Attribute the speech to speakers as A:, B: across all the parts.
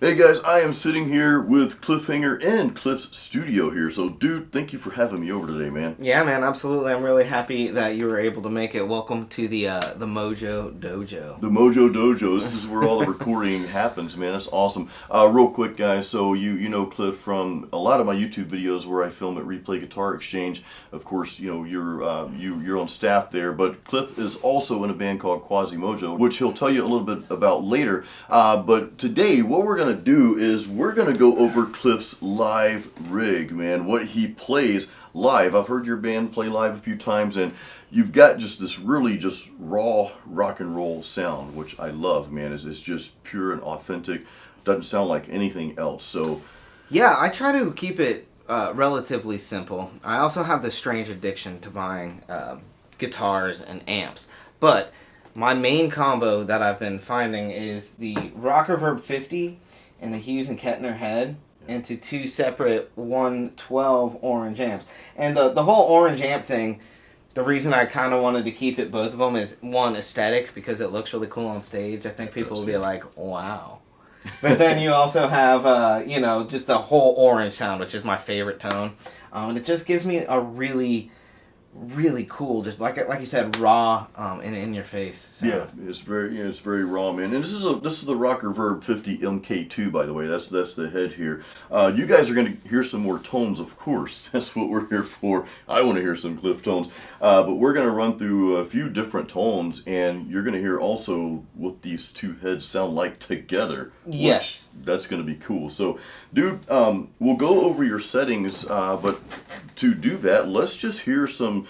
A: Hey guys, I am sitting here with Cliffhanger in Cliff's studio here. So, dude, thank you for having me over today, man.
B: Yeah, man, absolutely. I'm really happy that you were able to make it. Welcome to the Mojo Dojo.
A: The Mojo Dojo. This is where all the recording happens, man. That's awesome. Real quick, guys. So you know Cliff from a lot of my YouTube videos where I film at Replay Guitar Exchange. Of course, you know you're on staff there, but Cliff is also in a band called Quasi Mojo, which he'll tell you a little bit about later. But today, what we're gonna do is we're gonna go over Cliff's live rig, man. What he plays live. I've heard your band play live a few times, and you've got just this really just raw rock and roll sound, which I love, man. It's just pure and authentic. Doesn't sound like anything else. So
B: yeah, I try to keep it relatively simple. I also have this strange addiction to buying guitars and amps, but my main combo that I've been finding is the Rockerverb 50 and the Hughes and Kettner head into two separate 112 orange amps. And the whole orange amp thing, the reason I kind of wanted to keep it, both of them, is one, aesthetic, because it looks really cool on stage. I think people will be like, wow. But then you also have, just the whole orange sound, which is my favorite tone. And it just gives me a really cool, just like you said, raw and in your face. So.
A: yeah, it's very raw, man. And this is the Rockerverb 50 MKII, by the way. That's the head here. You guys are gonna hear some more tones, of course. That's what we're here for. I want to hear some Cliff tones, but we're gonna run through a few different tones, and you're gonna hear also what these two heads sound like together.
B: Yes,
A: that's gonna be cool. So, dude, we'll go over your settings, but to do that, let's just hear some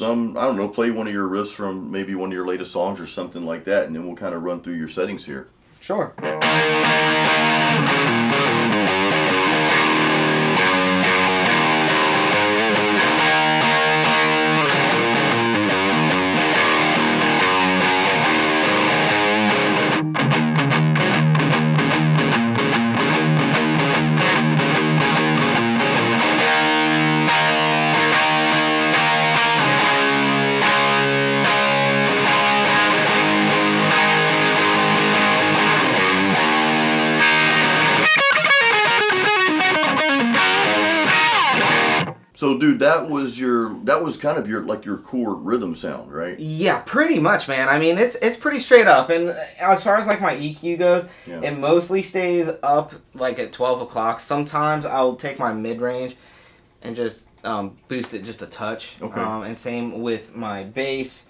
A: I don't know, play one of your riffs from maybe one of your latest songs or something like that, and then we'll kind of run through your settings here.
B: Sure.
A: So, dude, that was kind of your core rhythm sound, right?
B: Yeah, pretty much, man. I mean, it's pretty straight up. And as far as like my EQ goes, It mostly stays up like at 12 o'clock. Sometimes I'll take my mid-range and just boost it just a touch.
A: Okay.
B: And same with my bass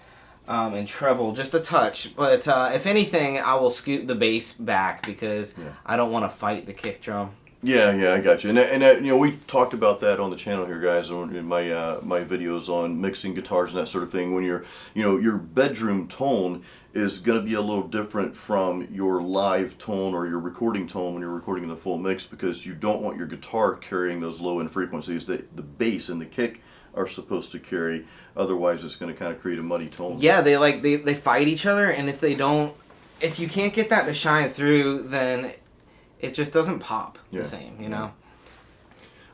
B: and treble, just a touch. But if anything, I will scoot the bass back because I don't want to fight the kick drum.
A: Yeah, I got you. And we talked about that on the channel here, guys, in my videos on mixing guitars and that sort of thing. When your bedroom tone is going to be a little different from your live tone or your recording tone when you're recording in the full mix, because you don't want your guitar carrying those low end frequencies that the bass and the kick are supposed to carry. Otherwise, it's going to kind of create a muddy tone.
B: Yeah, they fight each other, and if you can't get that to shine through, then it just doesn't pop the same, you know?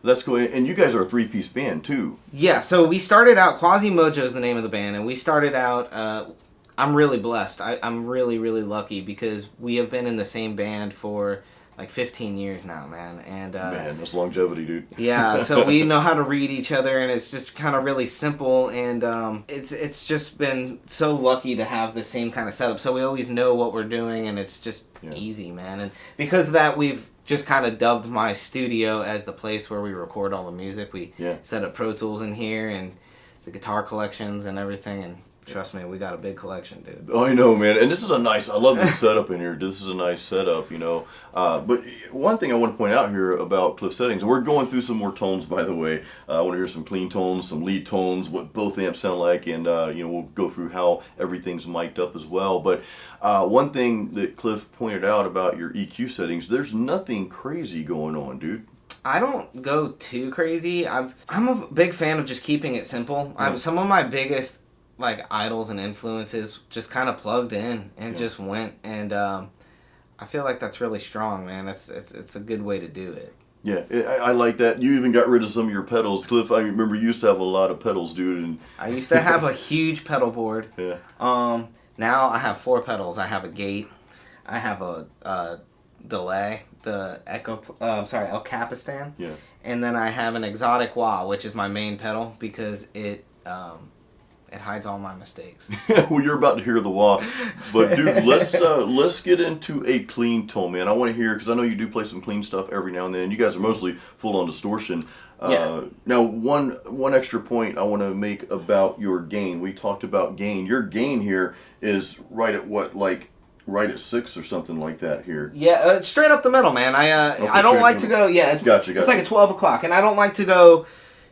A: That's cool. And you guys are a three-piece band, too.
B: Yeah, so we started out, Quasi Mojo is the name of the band, and we started out, I'm really blessed. I'm really lucky because we have been in the same band for like 15 years now, man. And
A: man, that's longevity, dude.
B: Yeah, so we know how to read each other, and it's just kind of really simple, and it's just been so lucky to have the same kind of setup. So we always know what we're doing, and it's just easy, man. And because of that, we've just kind of dubbed my studio as the place where we record all the music. We set up Pro Tools in here and the guitar collections and everything, and trust me, we got a big collection, dude.
A: Oh, I know, man. And this is I love this setup in here. This is a nice setup, you know. But one thing I want to point out here about Cliff settings, and we're going through some more tones, by the way. I want to hear some clean tones, some lead tones, what both amps sound like, and we'll go through how everything's mic'd up as well. But one thing that Cliff pointed out about your EQ settings, there's nothing crazy going on, dude.
B: I don't go too crazy. I'm a big fan of just keeping it simple. Some of my biggest idols and influences just kind of plugged in and just went, and I feel like that's really strong, man. It's a good way to do it.
A: Yeah, I like that. You even got rid of some of your pedals. Cliff, I remember you used to have a lot of pedals, dude. And
B: I used to have a huge pedal board.
A: Yeah.
B: Now I have 4 pedals. I have a gate. I have a delay, the El Capistan.
A: Yeah.
B: And then I have an exotic wah, which is my main pedal because it hides all my mistakes.
A: Well, you're about to hear the wah, but dude, let's get into a clean tone, man. I want to hear, because I know you do play some clean stuff every now and then. You guys are mostly full on distortion. Now, one extra point I want to make about your gain. We talked about gain. Your gain here is right at what, like right at 6 or something like that here.
B: Yeah, straight up the middle, man. I don't like to go. Yeah, it's
A: Gotcha.
B: It's like a 12 o'clock, and I don't like to go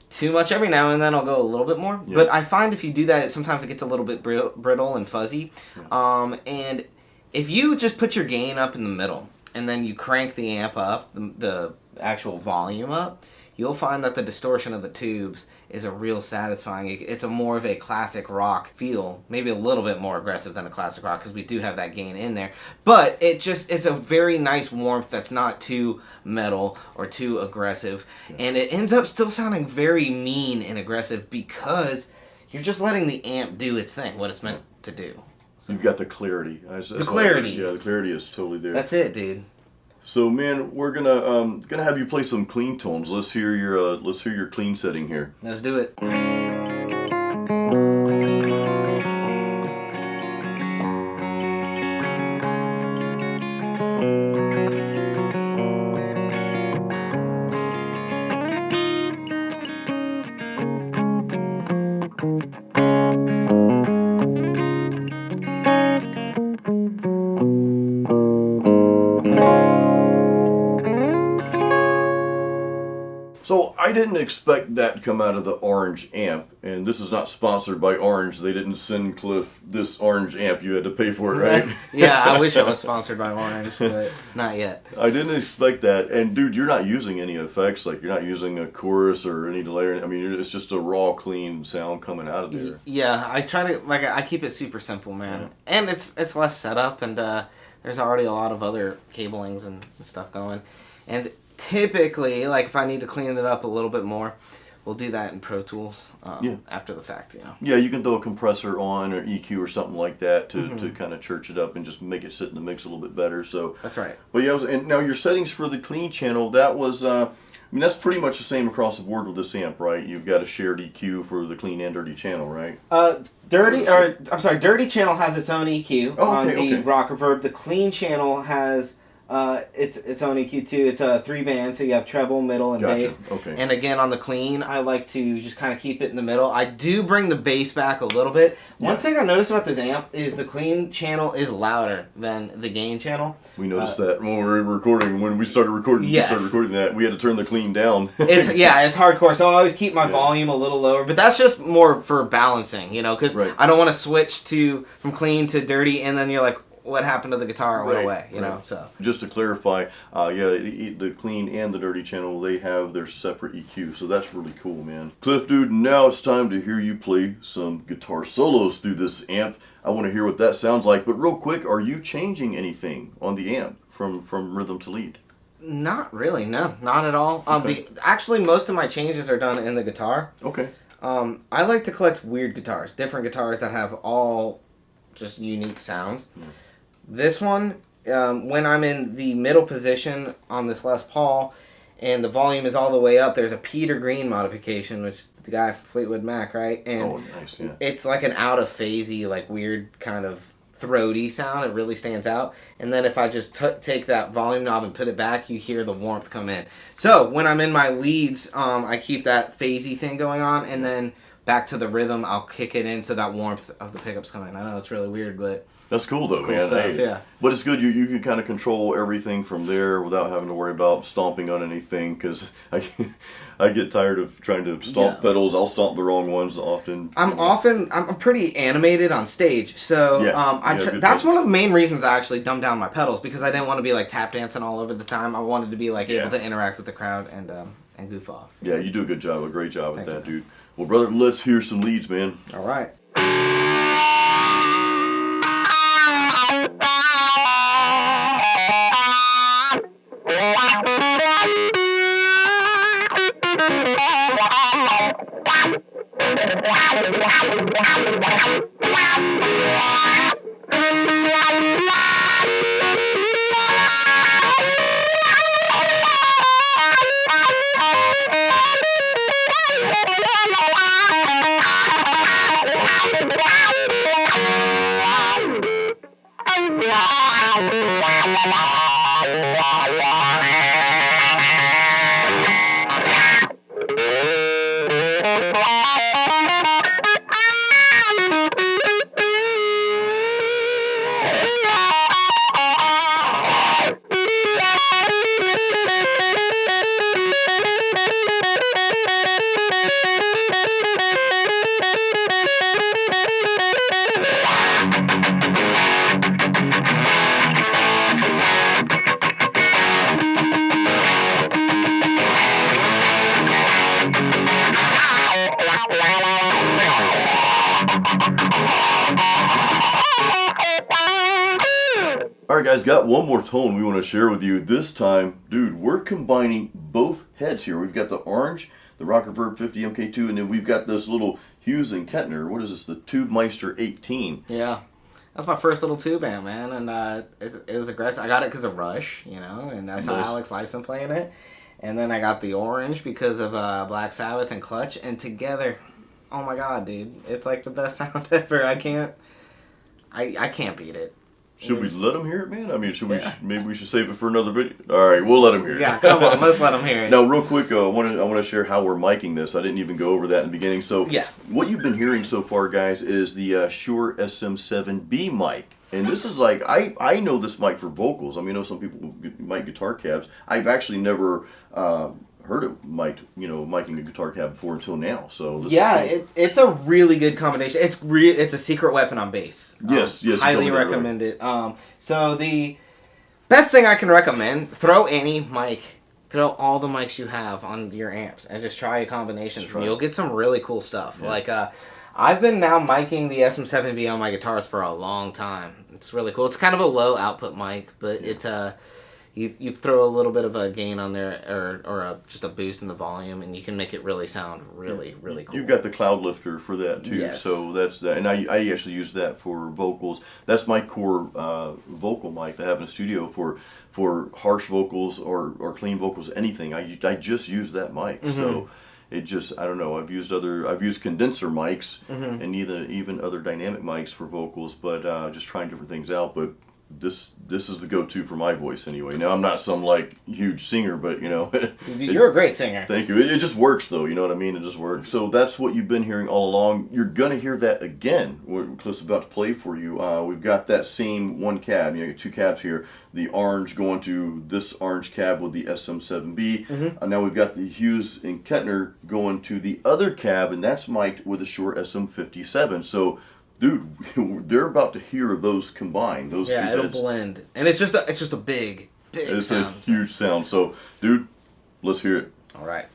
B: too much. Every now and then I'll go a little bit more, but I find if you do that, sometimes it gets a little bit brittle and fuzzy. And if you just put your gain up in the middle and then you crank the amp up, the actual volume up, you'll find that the distortion of the tubes is a real satisfying. It's a more of a classic rock feel, maybe a little bit more aggressive than a classic rock because we do have that gain in there. But it's a very nice warmth that's not too metal or too aggressive, and it ends up still sounding very mean and aggressive because you're just letting the amp do its thing, what it's meant to do.
A: So you've got the clarity.
B: The clarity.
A: Yeah, the clarity is totally there.
B: That's it, dude.
A: So, man, we're gonna have you play some clean tones. Let's hear your clean setting here.
B: Let's do it.
A: So I didn't expect that to come out of the Orange amp, and this is not sponsored by Orange. They didn't send Cliff this Orange amp. You had to pay for it, right?
B: Yeah, I wish I was sponsored by Orange, but not yet.
A: I didn't expect that. And dude, you're not using any effects. Like, you're not using a chorus or any delay. I mean, it's just a raw, clean sound coming out of there.
B: Yeah, I try to, I keep it super simple, man. Yeah. And it's less setup, and there's already a lot of other cablings and stuff going. And typically, like, if I need to clean it up a little bit more, we'll do that in Pro Tools after the fact, you know.
A: Yeah, you can throw a compressor on or EQ or something like that to kind of church it up and just make it sit in the mix a little bit better. So
B: that's right.
A: But yeah, and now your settings for the clean channel, that was, I mean, that's pretty much the same across the board with this amp, right? You've got a shared EQ for the clean and dirty channel, right?
B: Dirty channel has its own EQ on the Rockerverb. The clean channel has its own EQ too. It's a 3-band, so you have treble, middle, and bass.
A: Okay.
B: And again, on the clean, I like to just kind of keep it in the middle. I do bring the bass back a little bit. One thing I noticed about this amp is the clean channel is louder than the gain channel.
A: We noticed that when we were recording. When we started recording, that we had to turn the clean down.
B: It's hardcore. So I always keep my volume a little lower, but that's just more for balancing, you know, because I don't want to switch from clean to dirty, and then you're like, what happened to the guitar went away, you know. So
A: just to clarify, the clean and the dirty channel, they have their separate EQ, so that's really cool, man. Cliff, dude, now it's time to hear you play some guitar solos through this amp. I want to hear what that sounds like, but real quick, are you changing anything on the amp from rhythm to lead?
B: Not really, no, not at all. Actually, most of my changes are done in the guitar.
A: Okay.
B: I like to collect weird guitars, different guitars that have all just unique sounds. This one, when I'm in the middle position on this Les Paul and the volume is all the way up, there's a Peter Green modification, which is the guy from Fleetwood Mac, right? And
A: nice,
B: it's like an out-of-phasey, like weird kind of throaty sound. It really stands out. And then if I just take that volume knob and put it back, you hear the warmth come in. So when I'm in my leads, I keep that phasey thing going on, and then back to the rhythm, I'll kick it in so that warmth of the pickups come in. I know it's really weird, but
A: that's cool though, man.
B: Stuff, yeah.
A: But it's good. You can kind of control everything from there without having to worry about stomping on anything. Because I get tired of trying to stomp pedals. I'll stomp the wrong ones often.
B: I'm pretty animated on stage, so that's one of the main reasons I actually dumbed down my pedals, because I didn't want to be like tap dancing all over the time. I wanted to be like able to interact with the crowd and goof off.
A: Yeah, you do a good job, a great job at that, dude. Well, brother, let's hear some leads, man.
B: All right.
A: Alright guys, got one more tone we want to share with you. This time, dude, we're combining both heads here. We've got the Orange, the Rockerverb 50 MKII, and then we've got this little Hughes and Kettner. What is this? The Tube Meister 18.
B: Yeah. That's my first little tube amp, man, and it was aggressive. I got it because of Rush, you know, and I saw
A: Nice.
B: Alex Lifeson playing it. And then I got the Orange because of Black Sabbath and Clutch, and together, oh my god, dude, it's like the best sound ever. I can't beat it.
A: Should we let them hear it, man? I mean, should
B: Yeah.
A: we? Maybe we should save it for another video. All right, we'll let them hear it.
B: Yeah, come on, let's let them hear it.
A: Now, real quick, I want to share how we're miking this. I didn't even go over that in the beginning. So,
B: Yeah.
A: what you've been hearing so far, guys, is the Shure SM7B mic. And this is like, I know this mic for vocals. I mean, I know some people mic guitar cabs. I've actually never heard of miking a guitar cab before until now. So this
B: Yeah,
A: is cool.
B: it's a really good combination. It's a secret weapon on bass.
A: Yes, you
B: highly
A: told me that,
B: recommend it. So the best thing I can recommend: throw any mic, throw all the mics you have on your amps, and just try combinations,
A: That's
B: and
A: right.
B: you'll get some really cool stuff.
A: Yeah.
B: Like I've been now miking the SM7B on my guitars for a long time. It's really cool. It's kind of a low output mic, but it's You throw a little bit of a gain on there, or just a boost in the volume, and you can make it really sound really cool.
A: You've got the cloud lifter for that too,
B: Yes.
A: so that's that. And I actually use that for vocals. That's my core vocal mic that I have in the studio for harsh vocals or clean vocals, anything. I just use that mic. So it just, I don't know. I've used condenser mics and even other dynamic mics for vocals, but just trying different things out. But this is the go-to for my voice anyway. Now I'm not some like huge singer, but you know,
B: You're a great singer.
A: thank you. It just works though, you know what I mean? It just works. So that's what you've been hearing all along. You're gonna hear that again. What Cliff's about to play for you. We've got that same one cab. You know, two cabs here. The Orange going to this Orange cab with the SM7B. Now we've got the Hughes and Kettner going to the other cab, and that's mic'd with a Shure SM57. So dude, they're about to hear those combined. Those two
B: Yeah, it'll
A: heads.
B: blend, and it's just a big
A: It's
B: sound.
A: a huge sound. So, dude, let's hear it.
B: All right.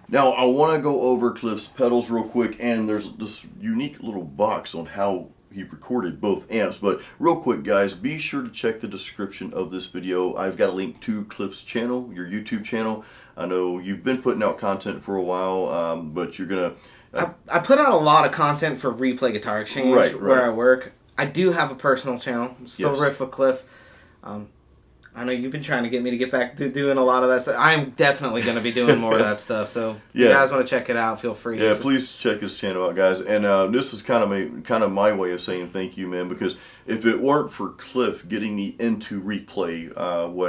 A: Now, I want to go over Cliff's pedals real quick, and there's this unique little box on how he recorded both amps. But real quick, guys, be sure to check the description of this video. I've got a link to Cliff's channel, your YouTube channel. I know you've been putting out content for a while, but you're going to...
B: I put out a lot of content for Replay Guitar Exchange,
A: Right.
B: where I work. I do have a personal channel, still
A: Yes.
B: Riff with Cliff. I know you've been trying to get me to get back to doing a lot of that stuff. I'm definitely going to be doing more of that stuff. So if you
A: Yeah.
B: guys want to check it out, feel free.
A: Yeah,
B: It's just-
A: please check his channel out, guys. And this is kind of my way of saying thank you, man. Because if it weren't for Cliff getting me into Replay,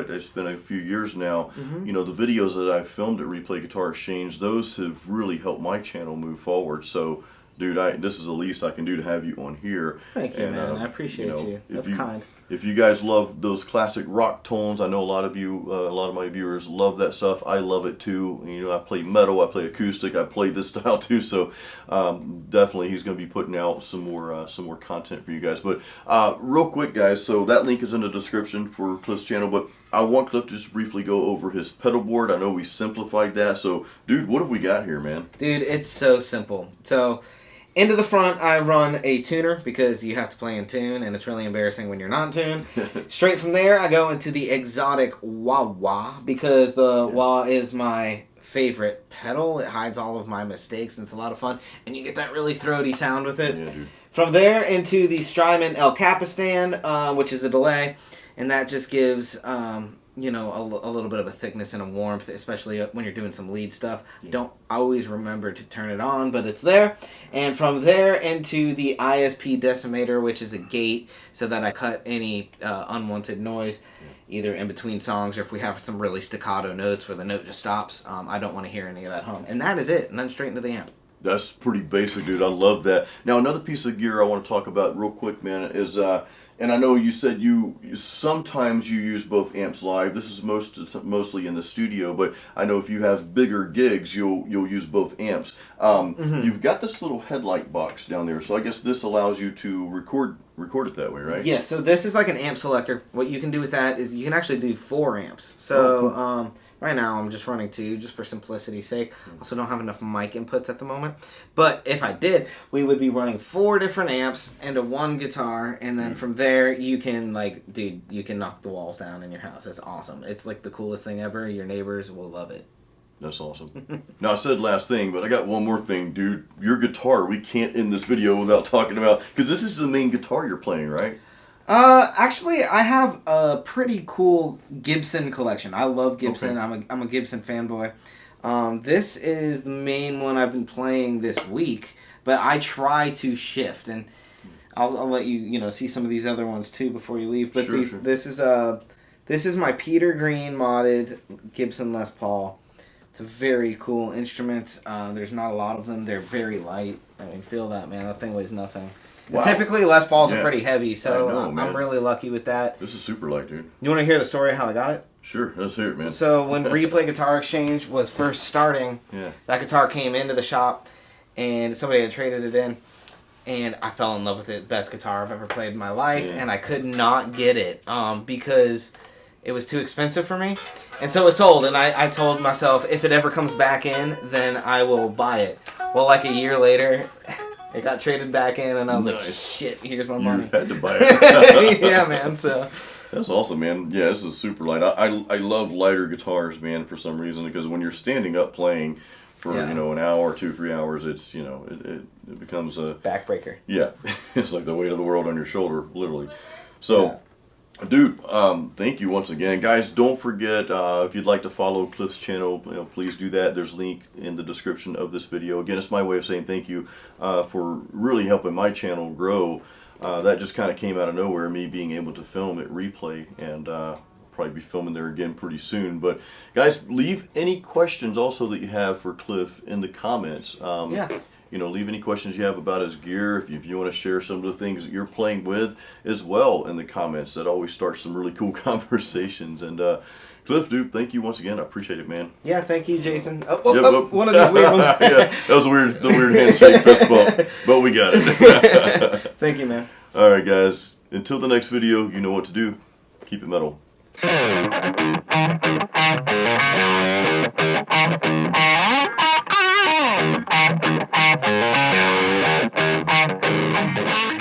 A: it's been a few years now. You know, the videos that I've filmed at Replay Guitar Exchange, those have really helped my channel move forward. So dude, this is the least I can do to have you on here.
B: Thank you, man. I appreciate you. That's kind.
A: If you guys love those classic rock tones, I know a lot of you, a lot of my viewers love that stuff. I love it too. You know, I play metal, I play acoustic, I play this style too. So definitely, he's going to be putting out some more content for you guys. But real quick, guys, so that link is in the description for Cliff's channel. But I want Cliff to just briefly go over his pedal board. I know we simplified that. So, dude, what have we got here, man?
B: Dude, it's so simple. So, into the front, I run a tuner because you have to play in tune, and it's really embarrassing when you're not in tune. Straight from there, I go into the exotic wah-wah because the wah is my favorite pedal. It hides all of my mistakes, and it's a lot of fun, and you get that really throaty sound with it.
A: Yeah, dude.
B: From there, into the Strymon El Capistan, which is a delay, and that just gives... you know, a little bit of a thickness and a warmth, especially when you're doing some lead stuff. Don't always remember to turn it on, but it's there. And from there into the ISP decimator, which is a gate, so that I cut any unwanted noise, either in between songs or if we have some really staccato notes where the note just stops. I don't want to hear any of that hum. And that is it, and then straight into the amp.
A: That's pretty basic, dude. I love that. Now, another piece of gear I want to talk about real quick, man, is... and I know you said you sometimes you use both amps live. This is mostly in the studio, but I know if you have bigger gigs, you'll use both amps. You've got this little headlight box down there, so I guess this allows you to record it that way, right?
B: Yeah. So this is like an amp selector. What you can do with that is you can actually do 4 amps. So
A: cool.
B: Right now I'm just running 2, just for simplicity's sake. Also don't have enough mic inputs at the moment. But if I did, we would be running 4 different amps into 1 guitar, and then from there you can, like, dude, you can knock the walls down in your house. It's awesome. It's like the coolest thing ever. Your neighbors will love it.
A: That's awesome. Now, I said last thing, but I got one more thing, dude. Your guitar, we can't end this video without talking about, because this is the main guitar you're playing, right?
B: Actually, I have a pretty cool Gibson collection. I love Gibson.
A: Okay.
B: I'm a Gibson fanboy. This is the main one I've been playing this week, but I try to shift, and I'll let you see some of these other ones too before you leave. But
A: Sure.
B: this is my Peter Green modded Gibson Les Paul. It's a very cool instrument. There's not a lot of them. They're very light. I mean, feel that, man. That thing weighs nothing.
A: Wow.
B: Typically, Les Pauls are pretty heavy, so
A: I know,
B: I'm really lucky with that.
A: This is super light, dude.
B: You want to hear the story of how I got it?
A: Sure, let's hear it, man.
B: So when Replay Guitar Exchange was first starting, that guitar came into the shop, and somebody had traded it in, and I fell in love with it. Best guitar I've ever played in my life, and I could not get it because it was too expensive for me. And so it sold, and I told myself, if it ever comes back in, then I will buy it. Well, like a year later... It got traded back in, and I was like, shit, here's my money.
A: You had to buy it.
B: Yeah, man, so...
A: That's awesome, man. Yeah, this is super light. I love lighter guitars, man, for some reason, because when you're standing up playing for, an hour, 2-3 hours, it's, it becomes a...
B: Backbreaker.
A: Yeah. It's like the weight of the world on your shoulder, literally. So... Dude, thank you once again. Guys, don't forget, if you'd like to follow Cliff's channel, please do that. There's a link in the description of this video. Again, it's my way of saying thank you for really helping my channel grow. That just kind of came out of nowhere, me being able to film at Replay, and probably be filming there again pretty soon. But, guys, leave any questions also that you have for Cliff in the comments. Leave any questions you have about his gear. If you want to share some of the things that you're playing with as well in the comments, that always starts some really cool conversations. And Cliff, dude, thank you once again. I appreciate it, man.
B: Yeah, thank you, Jason. One of these weird ones.
A: Yeah, that was the weird handshake fist bump, but we got it.
B: Thank you, man.
A: All right, guys. Until the next video, you know what to do. Keep it metal.
C: Thank you.